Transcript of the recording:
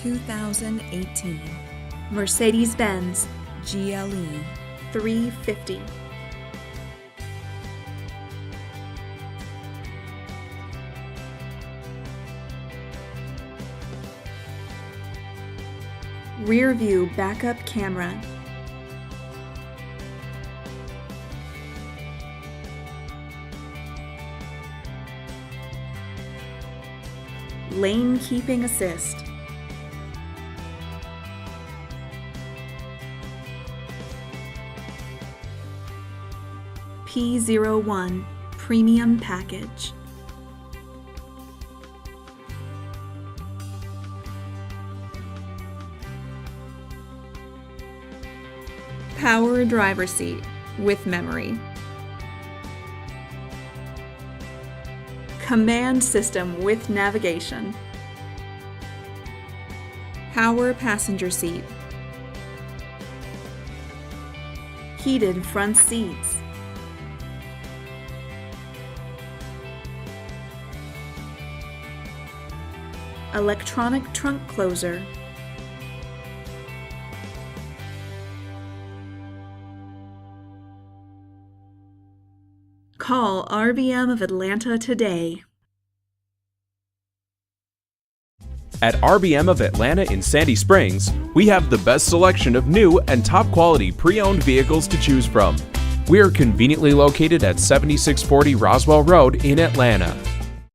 2018 Mercedes-Benz GLE 350. Rear view backup camera. Lane keeping assist. P01 premium package. Power driver seat with memory. Command system with navigation. Power passenger seat. Heated front seats. Electronic trunk closer. Call RBM of Atlanta today. At RBM of Atlanta in Sandy Springs, we have the best selection of new and top-quality pre-owned vehicles to choose from. We are conveniently located at 7640 Roswell Road in Atlanta.